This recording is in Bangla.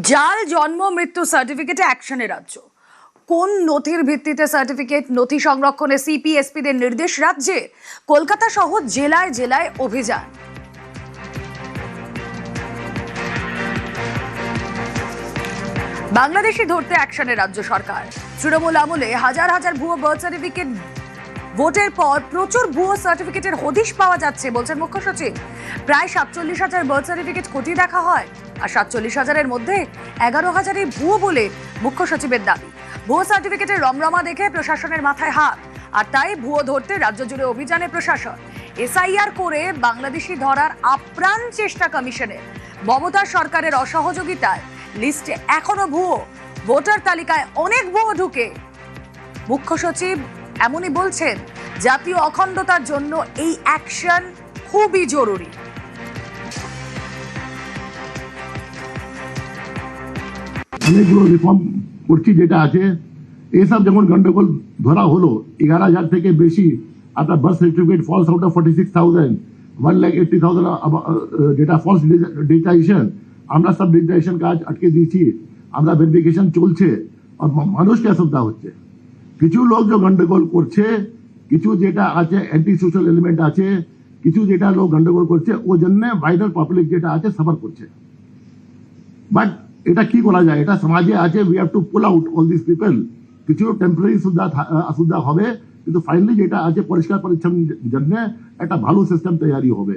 জাল জন্ম মৃত্যু সার্টিফিকেটে অ্যাকশনে রাজ্য। কোন নথির ভিত্তিতে সার্টিফিকেট? নথি সংরক্ষণে সিপিএসপিদের নির্দেশ রাজ্যে। কলকাতা সহ জেলায় জেলায় অভিযান। বাংলাদেশি ধরতে অ্যাকশনে রাজ্য সরকার। তৃণমূল আমলে হাজার হাজার ভুয়ো বার্থ সার্টিফিকেট, ভোটের পর প্রচুর ভুয়ো সার্টিফিকেটের হদিশ পাওয়া যাচ্ছে বলছেন মুখ্য সচিব। প্রায় 47,000 বার্থ সার্টিফিকেট খতিয়ে দেখা হয়, আর 47,000-এর মধ্যে 11,000-ই ভুয়ো বলে মুখ্য সচিবের দাবি। ভুয়ো সার্টিফিকেটের রমরমা দেখে প্রশাসনের মাথায় হাত, আর তাই ভুয়ো ধরতে রাজ্য জুড়ে অভিযানে প্রশাসন। এসআইআর করে বাংলাদেশি ধরার আপ্রাণ চেষ্টা কমিশনের। মমতা সরকারের অসহযোগিতায় লিস্টে এখনো ভুয়ো, ভোটার তালিকায় অনেক ভুয়ো ঢুকে। মুখ্য সচিব এমনই বলছেন, জাতীয় অখণ্ডতার জন্য এই অ্যাকশন খুবই জরুরি। অনেকগুলো রিফর্ম করছি যেটা আছে, এইসব যেমন গন্ডগোল ধরা হলো 11,000 থেকে বেশি আপনার birth certificate falls out of 46,000, 1,80,000 যেটা ফলস ডিজিটাইজেশন, আমরা সব ডিজিটাইজেশন কাজ আটকে দিয়েছি, আমরা ভেরিফিকেশন চলছে। আর মানুষকে অসুবিধা হচ্ছে, কিছু লোক যে গন্ডগোল করছে, কিছু যেটা আছে অ্যান্টি সোশ্যাল এলিমেন্ট আছে, কিছু যেটা লোক গন্ডগোল করছে, ও জন্য ভাইরাল পাবলিক যেটা আছে সাফার করছে। বাট এটা কি করা যায়, এটা সমাজে আছে, we have to pool out all this people. কিছু টেম্পোরারি অসুবিধা হবে, কিন্তু ফাইনালি যেটা আছে পরিষ্কার পরিচ্ছন্ন জন্য একটা ভালো সিস্টেম তৈরি হবে।